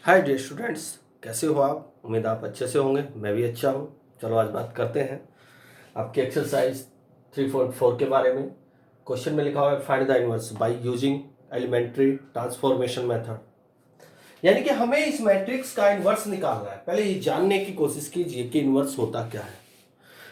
Hi dear students, कैसे हो आप? उम्मीद आप अच्छे से होंगे। मैं भी अच्छा हूँ। चलो आज बात करते हैं आपकी एक्सरसाइज 3.4 के बारे में। क्वेश्चन में लिखा हुआ है find the inverse by using elementary transformation method. यानी कि हमें इस मैट्रिक्स का इनवर्स निकालना है। पहले ये जानने की कोशिश कीजिए कि इनवर्स होता क्या है,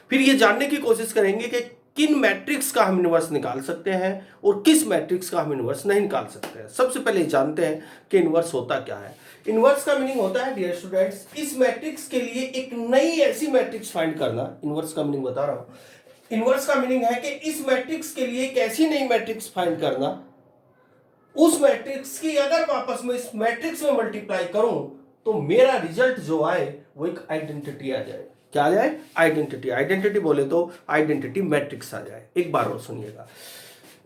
फिर ये जानने की कोशिश करेंगे कि किन मैट्रिक्स का हम इनवर्स निकाल सकते हैं और किस मैट्रिक्स का हम इनवर्स नहीं निकाल सकते हैं। सबसे पहले जानते हैं कि इनवर्स होता क्या है। इनवर्स का मीनिंग होता है डियर स्टूडेंट्स, इस मैट्रिक्स के लिए एक नई ऐसी मैट्रिक्स फाइंड करना। इनवर्स का मीनिंग बता रहा हूं। इनवर्स का मीनिंग है कि इस मैट्रिक्स के लिए एक ऐसी नई मैट्रिक्स फाइंड करना, उस मैट्रिक्स की अगर वापस में इस मैट्रिक्स में मल्टीप्लाई करूं तो मेरा रिजल्ट जो आए वो एक आइडेंटिटी आ जाए। क्या आ जाए? आइडेंटिटी। आइडेंटिटी बोले तो आइडेंटिटी मैट्रिक्स आ जाए। एक बार और सुनिएगा,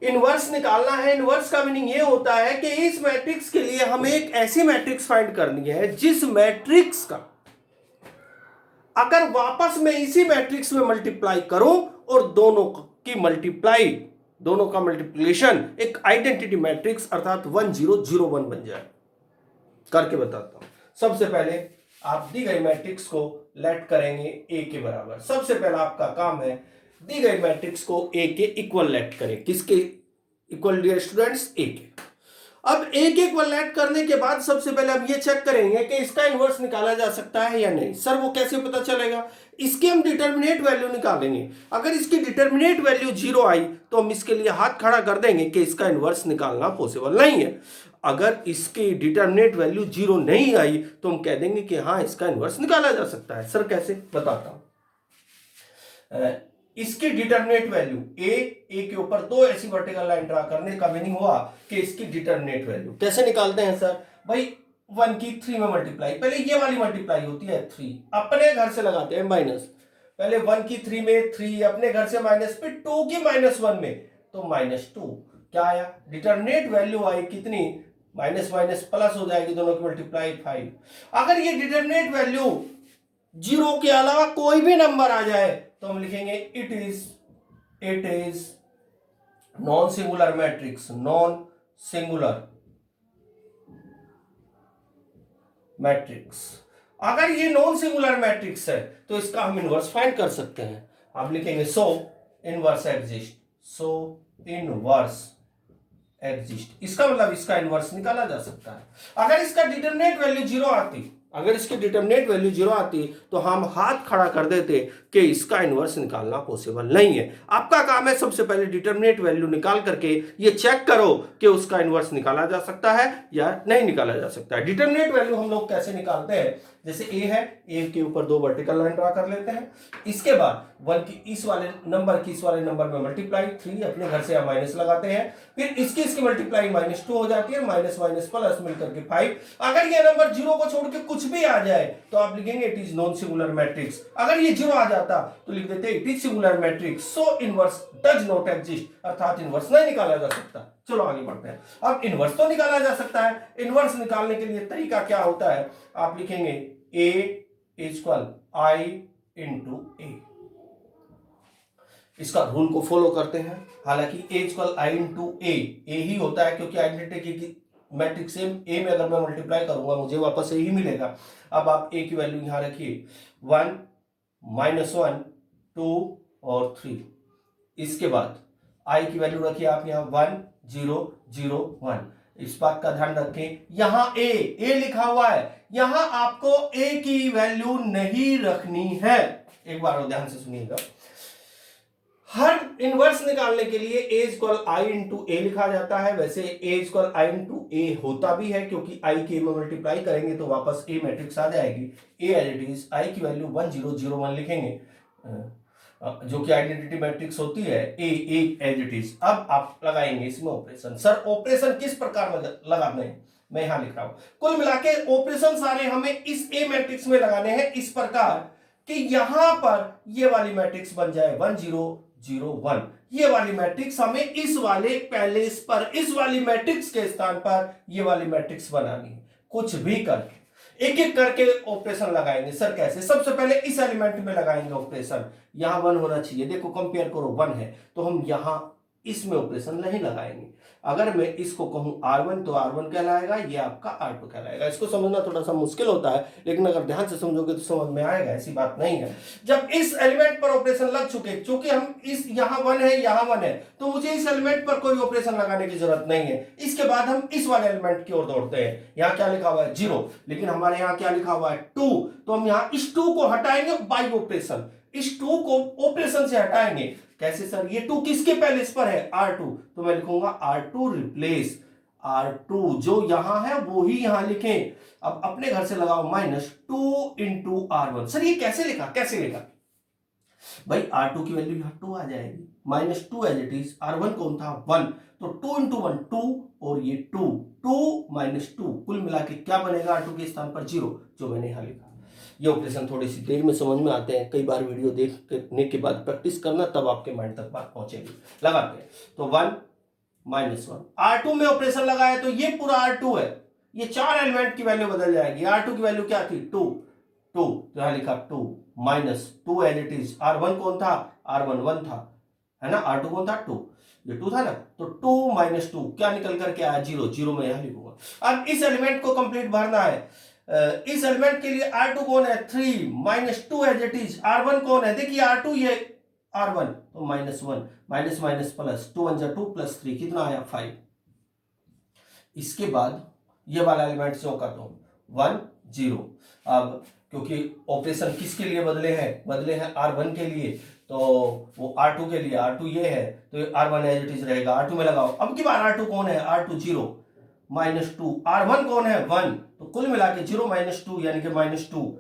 इनवर्स निकालना है। इनवर्स का मीनिंग ये होता है कि इस मैट्रिक्स के लिए हमें एक ऐसी मैट्रिक्स फाइंड करनी है जिस मैट्रिक्स का अगर वापस में इसी मैट्रिक्स में मल्टीप्लाई करूं और दोनों का मल्टीप्लिकेशन एक आइडेंटिटी मैट्रिक्स अर्थात 1001 बन जाए। करके बताता हूं। सबसे पहले आप दी गई मैट्रिक्स को लेट करेंगे ए के बराबर। सबसे पहला आपका काम है दी गई मैट्रिक्स को ए के इक्वल लेट करें। किसके इक्वल डियर स्टूडेंट्स? ए के। अब एक एक वन ऐड करने के बाद सबसे पहले हम ये चेक करेंगे कि इसका इनवर्स निकाला जा सकता है या नहीं। सर वो कैसे पता चलेगा? इसकी हम डिटर्मिनेट वैल्यू निकालेंगे। अगर इसकी डिटर्मिनेट वैल्यू 0 आई तो हम इसके लिए हाथ खड़ा कर देंगे कि इसका इनवर्स निकालना पॉसिबल नहीं है। अगर इसकी डिटर्मिनेट वैल्यू 0 नहीं आई तो हम कह देंगे कि हाँ, इसका इनवर्स निकाला जा सकता है। सर कैसे? बताता हूं। इसकी डिटर्मिनेट वैल्यू ए के ऊपर दो ऐसी वर्टिकल लाइन ड्रा करने का मीनिंग हुआ कि इसकी डिटर्मिनेट वैल्यू कैसे निकालते हैं सर? भाई 1 की 3 में मल्टीप्लाई, पहले ये वाली मल्टीप्लाई होती है 3, अपने घर से लगाते हैं माइनस। पहले 1 की 3 में 3, अपने घर से माइनस, फिर 2 की -1 में तो -2। क्या आया? डिटर्मिनेट वैल्यू आई कितनी? माइनस माइनस प्लस हो जाएगी, दोनों की मल्टीप्लाई 5। अगर ये डिटर्मिनेट वैल्यू 0 के अलावा कोई भी नंबर आ जाए तो हम लिखेंगे it is non singular matrix. Non singular matrix. अगर ये नॉन सिंगुलर मैट्रिक्स है तो इसका हम इनवर्स फाइंड कर सकते हैं। आप लिखेंगे सो इनवर्स एग्जिस्ट। सो इनवर्स एग्जिस्ट, इसका मतलब इसका इनवर्स निकाला जा सकता है। अगर इसका डिटरमिनेट वैल्यू 0 आती, अगर इसकी डिटर्मिनेट वैल्यू 0 आती तो हम हाथ खड़ा कर देते कि इसका इनवर्स निकालना पॉसिबल नहीं है। आपका काम है सबसे पहले डिटर्मिनेट वैल्यू निकाल करके ये चेक करो कि उसका इनवर्स निकाला जा सकता है या नहीं निकाला जा सकता है। डिटर्मिनेट वैल्यू हम लोग कैसे निकालते हैं? जैसे ए है, ए के ऊपर दो वर्टिकल लाइन ड्रा कर लेते हैं। इसके बाद 1 की इस वाले नंबर में मल्टीप्लाई 3, अपने घर से माइनस लगाते हैं। फिर इसकी मल्टीप्लाई -2 हो जाती है, माइनस माइनस प्लस मिलकर के 5। अगर ये नंबर 0 को छोड़ के कुछ भी आ जाए तो आप लिखेंगे it is non singular matrix. अगर ये 0 आ जाता तो लिख देते it is singular matrix. So inverse does not exist, अर्थात इनवर्स नहीं निकाला जा सकता। चलो आगे बढ़ते हैं। अब इनवर्स तो निकाला जा सकता है। इनवर्स निकालने के लिए तरीका क्या होता है? आप लिखेंगे ए इक्वल आई इंटू ए। इसका रूल को फॉलो करते हैं। हालांकि ए इक्वल आई इंटू ए ही होता है क्योंकि आइडेंटिटी की मैट्रिक्स ए में अगर मैं मल्टीप्लाई करूंगा मुझे वापस ए ही मिलेगा। अब आप ए की वैल्यू यहां रखिए 1 -1 2 और 3। इसके बाद आई की वैल्यू रखिए आप यहां 1 0 0 1। इस बात का ध्यान रखें, यहां ए लिखा हुआ है, यहां आपको ए की वैल्यू नहीं रखनी है। एक बार और ध्यान से सुनिएगा। हर इनवर्स निकालने के लिए ए इक्वल आई इंटू ए लिखा जाता है। वैसे ए इक्वल आई इंटू ए होता भी है क्योंकि आई के में मल्टीप्लाई करेंगे तो वापस ए मैट्रिक्स आ जाएगी। ए एज इट इज, आई की वैल्यू 1001 लिखेंगे जो कि आइडेंटिटी मैट्रिक्स होती है ए एज इट इज। अब आप लगाएंगे इसमें ऑपरेशन। सर ऑपरेशन किस प्रकार लगाते हैं? मैं यहां लिख रहा हूं। कुल मिला के ऑपरेशन सारे हमें इस ए मैट्रिक्स में लगाने हैं इस प्रकार कि यहां पर ये वाली मैट्रिक्स बन जाए 1001। ये वाली मैट्रिक्स हमें इस वाले पहले इस पर इस वाली मैट्रिक्स के स्थान पर ये वाली मैट्रिक्स बनानी है। कुछ भी करके एक एक करके ऑपरेशन लगाएंगे। सर कैसे? सबसे पहले इस एलिमेंट में लगाएंगे ऑपरेशन। यहां 1 होना चाहिए। देखो कंपेयर करो, 1 है तो हम यहां इसमें ऑपरेशन नहीं लगाएंगे। अगर मैं इसको कहूं R1 तो R1 कहलाएगा, ये आपका R2 कहलाएगा। इसको समझना थोड़ा सा मुश्किल होता है, लेकिन अगर ध्यान से समझोगे तो समझ में आएगा, ऐसी बात नहीं है। जब इस एलिमेंट पर ऑपरेशन लग चुके, क्योंकि हम इस यहाँ 1 है, यहाँ 1 है, तो मुझे इस एलिमेंट पर कोई ऑपरेशन लगाने की जरूरत नहीं है। इसके बाद हम इस वाले एलिमेंट की ओर दौड़ते हैं। यहाँ क्या लिखा हुआ है 0, लेकिन हमारे यहाँ क्या लिखा हुआ है 2, तो हम यहाँ इस 2 को हटाएंगे बाई ऑपरेशन, इस 2 को ऑपरेशन से हटाएंगे। कैसे सर? ये 2 किसके पहले पर है? R2, तो मैं लिखूंगा R2 रिप्लेस R2, जो यहां है वो ही यहां लिखें। अब अपने घर से लगाओ -2 इंटू R1। सर ये कैसे लिखा, कैसे लिखा भाई? R2 की वैल्यू यहां 2 आ जाएगी, -2 एज इट इज। R1 कौन था? 1, तो 2 इंटू 1 2, और ये 2 -2, कुल मिला के क्या बनेगा R2 के स्थान पर? 0, जो मैंने यहां लिखा। ये ऑपरेशन थोड़ी सी देर में समझ में आते हैं, कई बार वीडियो देखने के बाद प्रैक्टिस करना, तब आपके माइंड तक बात पहुंचेगी। लगाते हैं तो 1 -1, R2 में ऑपरेशन लगाया तो ये पूरा R2 है, ये 4 एलिमेंट की वैल्यू बदल जाएगी। R2 की वैल्यू क्या थी? 2, तो यहां लिखा 2 -2 एज इट इज। R1 कौन था? R1 1 था, है ना। R2 कौन था? 2, ये 2 था ना, तो 2 -2 क्या निकल करके आया? 0, 0 में यहां लिखूंगा। अब इस एलिमेंट को कंप्लीट भरना है। इस एलिमेंट के लिए R2 कौन है? 3 -2 एज इट इज। R1 कौन है? देखिए R2 ये R1, तो -1 माइनस माइनस प्लस, 2 1 2 + 3 कितना आया? 5। इसके बाद ये वाला एलिमेंट जो कर दो 1 0। अब क्योंकि ऑपरेशन किसके लिए बदले हैं? बदले हैं R1 के लिए, तो वो R2 के लिए, R2 ये है तो ये R1 एज इट इज रहेगा। R2 में लगाओ। अब की बार R2 कौन है? R2 0 -2। R1 कौन है? 1, तो कुल मिला के 0 -2 यानी कि -2।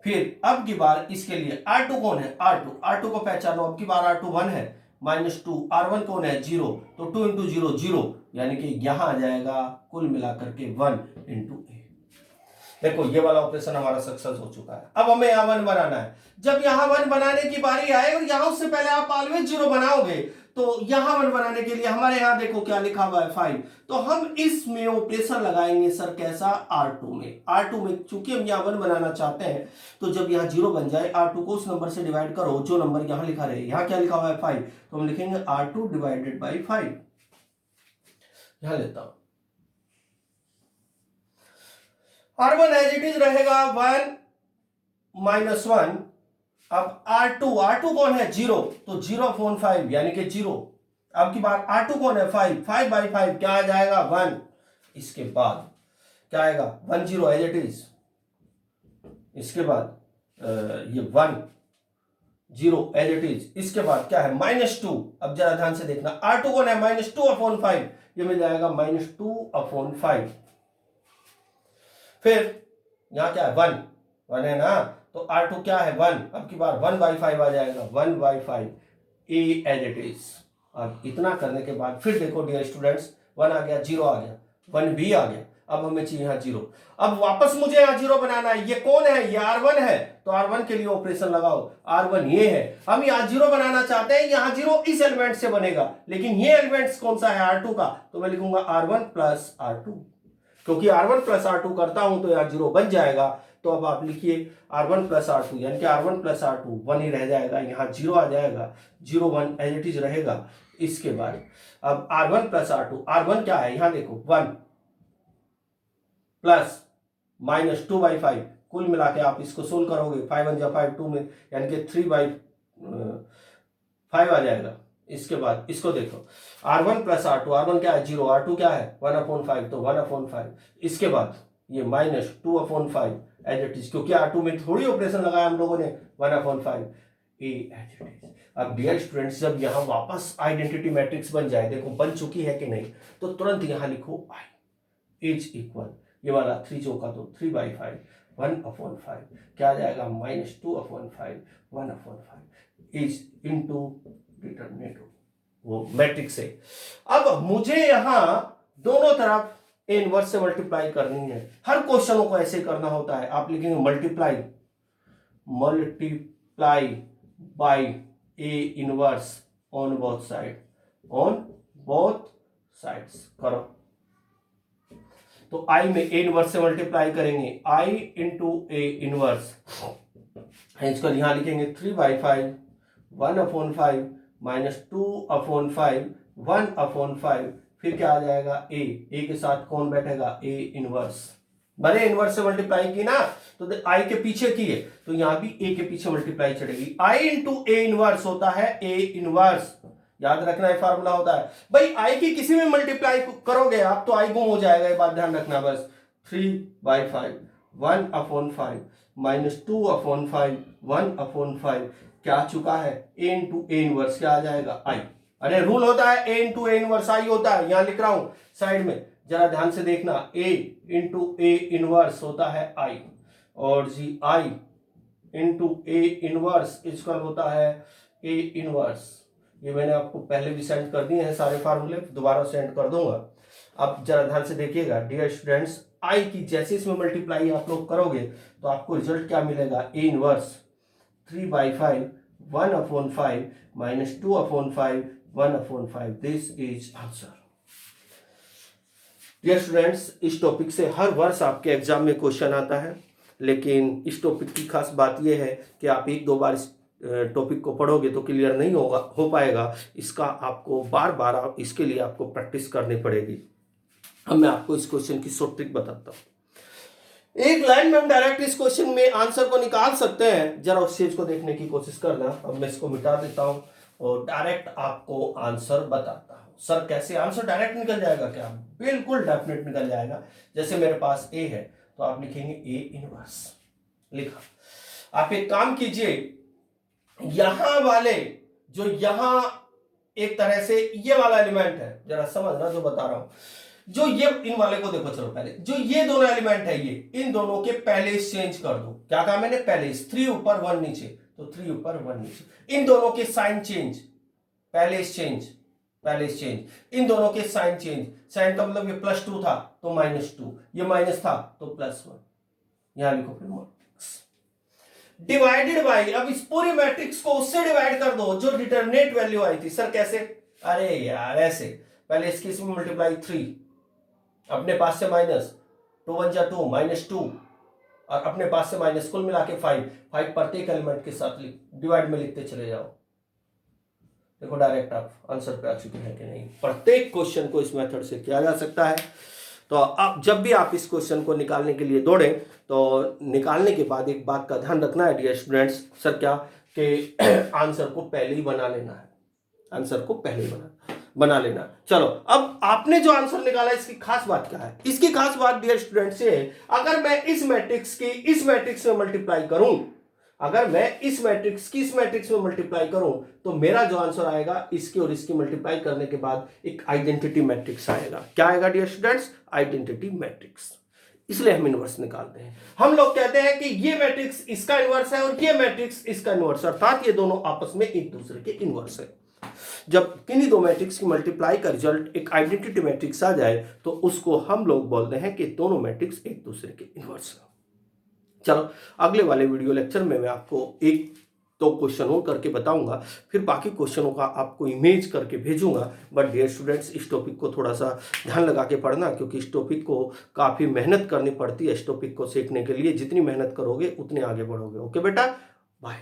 फिर अब की बार इसके लिए R2 कौन है? R2 को पहचानो। अब की बार R2 1 है -2। R1 कौन है? 0, तो 2 इंटू 0 0, यानी कि यहां आ जाएगा कुल मिलाकर के 1 इंटू ए। देखो ये वाला ऑपरेशन हमारा सक्सेस हो चुका है। अब हमें यहाँ 1 बनाना है। जब यहाँ 1 बनाने की बारी आए, और यहाँ उससे पहले आप ऑलवेज 0 बनाओगे, तो यहाँ 1 बनाने के लिए हमारे यहाँ देखो क्या लिखा हुआ है 5, तो हम इसमें ऑपरेशन लगाएंगे सर कैसा? R2 में। R2 में चूंकि हम यहाँ 1 बनाना चाहते हैं, तो जब यहाँ 0 बन जाए, R2 को उस नंबर से डिवाइड करो जो नंबर यहाँ लिखा रहे। यहाँ क्या लिखा हुआ है? 5, तो हम लिखेंगे R2 डिवाइडेड बाई 5। यहां लेता हूं R1 एज इट इज रहेगा 1 -1। अब R2 कौन है? 0, तो 0/5 यानी कि 0। अब की बार R2 कौन है? 5/5 क्या आ जाएगा? 1। इसके बाद क्या आएगा? 1 0 एज इट इज। इसके बाद ये 1 0 एज इट इज। इसके बाद क्या है? -2। अब जरा ध्यान से देखना, R2 कौन है? -2/5, ये मिल जाएगा -2/5। फिर यहां क्या है? 1 है ना, तो R2 क्या है? 1। अब की बार 1/5 आ जाएगा, 1/5 ए एज इट इज। अब इतना करने के बाद फिर देखो डियर स्टूडेंट्स, 1 आ गया, 0 आ गया, 1 भी आ गया। अब हमें चाहिए यहाँ 0। अब वापस मुझे यहाँ 0 बनाना है। ये कौन है? ये R1 है, तो R1 के लिए ऑपरेशन लगाओ। R1 ये है, हम यहाँ 0 बनाना चाहते हैं। यहाँ 0 इस एलिमेंट से बनेगा, लेकिन ये एलिमेंट कौन सा है? R2 का, तो मैं लिखूंगा R1 + R2। क्योंकि R1 + R2 करता हूं तो यहाँ 0 बन जाएगा। तो अब आप लिखिए R1 + R2, यानी कि R1 + R2 1 ही रह जाएगा, यहाँ 0 आ जाएगा, 0 1 एज इट इज रहेगा। इसके बाद अब R1 + R2, R1 क्या है? यहाँ देखो 1 प्लस -2/5, कुल मिला के आप इसको सोल्व करोगे, 5 1 5 2 में, यानी कि 3/5 आ जाएगा। इसके बाद इसको देखो, R1 + R2, R1 क्या है? 0, R2 क्या है? 1/5, तो 1/5। इसके बाद ये -2/5 एज इट इज, क्योंकि R2 में थोड़ी ऑपरेशन लगाया हम लोगों ने, 1/5 ए एज इट इज। अब डियर स्टूडेंट्स, जब यहाँ वापस आइडेंटिटी मैट्रिक्स बन जाए, देखो बन चुकी है कि नहीं, तो तुरंत यहाँ लिखो I इज इक्वल, ये वाला 3 चौका तो 3/5 1/5 क्या आ जाएगा? -2/5 1/5 इज इनटू डिटरमिनेंट वो मैट्रिक्स है। अब मुझे यहां दोनों तरफ इनवर्स से मल्टीप्लाई करनी है। हर क्वेश्चनों को ऐसे करना होता है। आप लिखेंगे multiply by A inverse on both sides करो। तो आई में ए इनवर्स से मल्टीप्लाई करेंगे, आई इंटू ए इनवर्स, इसको यहां लिखेंगे 3/5 1/5 -2/5 1/5, फिर क्या आ जाएगा ए के साथ कौन बैठेगा, ए इनवर्स। मैंने इनवर्स से मल्टीप्लाई की ना, तो आई के पीछे की है, तो यहां भी ए के पीछे मल्टीप्लाई चढ़ेगी। आई इंटू ए इनवर्स होता है ए इनवर्स, याद रखना है फॉर्मूला होता है भाई। आई की किसी में मल्टीप्लाई करोगे आप तो आई गुम हो जाएगा, ये बात ध्यान रखना बस। 3/5, 1/5 माइनस 2/5, 1/5 क्या आ चुका है, ए इंटू ए इनवर्स क्या आ जाएगा, आई। अरे रूल होता है ए इंटू ए इनवर्स आई होता है, यहां लिख रहा हूं साइड में, जरा ध्यान से देखना, ए इंटू ए इनवर्स होता है आई, और जी आई इंटू ए इनवर्स इक्वल होता है ए इनवर्स। ये मैंने आपको पहले भी सेंड कर दिए हैं सारे फार्मूले, दोबारा सेंड कर दूंगा। अब जरा ध्यान से देखिएगा डियर स्टूडेंट्स, आई की जैसे इसमें मल्टीप्लाई आप लोग करोगे तो आपको रिजल्ट क्या मिलेगा, A inverse 3/5, 1/5 minus 2/5, 1/5, this is answer. Dear students, इस टॉपिक से हर वर्ष आपके एग्जाम में क्वेश्चन आता है, लेकिन इस टॉपिक की खास बात यह है कि आप एक दो बार इस टॉपिक को पढ़ोगे तो क्लियर नहीं हो पाएगा, इसका आपको बार बार इसके लिए आपको प्रैक्टिस करनी पड़ेगी। अब मैं आपको इस क्वेश्चन की शॉर्ट ट्रिक बताता हूं। एक लाइन में हम डायरेक्ट इस क्वेश्चन में आंसर को निकाल सकते हैं, जरा उस चीज को देखने की कोशिश करना। अब मैं इसको मिटा देता हूं और डायरेक्ट आपको आंसर बताता हूं। सर कैसे आंसर डायरेक्ट निकल जाएगा क्या, बिल्कुल डेफिनेट निकल जाएगा। जैसे मेरे पास ए है तो आप लिखेंगे ए इनवर्स, लिखा। आप एक काम कीजिए, यहां वाले जो यहां एक तरह से ये वाला एलिमेंट है, जरा समझना जो बता रहा हूं, जो ये इन वाले को देखो, चलो पहले जो ये दोनों एलिमेंट है ये, इन दोनों के पहले चेंज कर दो। क्या कहा मैंने, पहले 3 ऊपर 1 नीचे, तो 3 ऊपर 1 नीचे। इन दोनों के साइन चेंज, पहले चेंज, इन दोनों के साइन चेंज। साइन का मतलब ये +2 था तो -2, ये माइनस था तो +1, यहां लिखो फिर डिवाइडेड बाई। अब इस पूरी मैट्रिक्स को उससे डिवाइड कर दो जो डिटरमिनेंट वैल्यू आई थी। सर कैसे, अरे यार ऐसे, पहले इसकी इसमें मल्टीप्लाई 3, अपने पास से माइनस, 2 1 जा 2 -2, और अपने पास से माइनस, कुल मिला के 5 प्रत्येक एलिमेंट के साथ डिवाइड में लिखते चले जाओ। देखो डायरेक्ट आप आंसर पे आ चुके हैं कि नहीं। प्रत्येक क्वेश्चन को इस मेथड से किया जा सकता है। तो अब जब भी आप इस क्वेश्चन को निकालने के लिए दौड़ें तो निकालने के बाद एक बात का ध्यान रखना है डियर स्टूडेंट्स, सर क्या कि आंसर को पहले ही बना लेना है, आंसर को पहले ही बना लेना। चलो अब आपने जो आंसर निकाला इसकी खास बात क्या है, इसकी खास बात डियर स्टूडेंट्स ये है, अगर मैं इस मैट्रिक्स की इस मैट्रिक्स में मल्टीप्लाई करूं, अगर मैं इस मैट्रिक्स की इस मैट्रिक्स में मल्टीप्लाई करूं तो मेरा जो आंसर आएगा इसकी और इसकी मल्टीप्लाई करने के बाद एक आइडेंटिटी मैट्रिक्स आएगा। क्या आएगा डियर स्टूडेंट्स, आइडेंटिटी मैट्रिक्स। इसलिए हम इनवर्स निकालते हैं। हम लोग कहते हैं कि ये मैट्रिक्स इसका इनवर्स है और ये मैट्रिक्स इसका इनवर्स, अर्थात ये दोनों आपस में एक दूसरे के इनवर्स है। जब किन्हीं दो मैट्रिक्स की मल्टीप्लाई का रिजल्ट एक आइडेंटिटी मैट्रिक्स आ जाए तो उसको हम लोग बोलते हैं कि दोनों मैट्रिक्स एक दूसरे के इनवर्स है। चलो अगले वाले वीडियो लेक्चर में मैं आपको एक तो क्वेश्चन और करके बताऊंगा, फिर बाकी क्वेश्चनों का आपको इमेज करके भेजूंगा। बट डियर स्टूडेंट्स, इस टॉपिक को थोड़ा सा ध्यान लगा के पढ़ना, क्योंकि इस टॉपिक को काफ़ी मेहनत करनी पड़ती है। इस टॉपिक को सीखने के लिए जितनी मेहनत करोगे उतने आगे बढ़ोगे। ओके बेटा, बाय।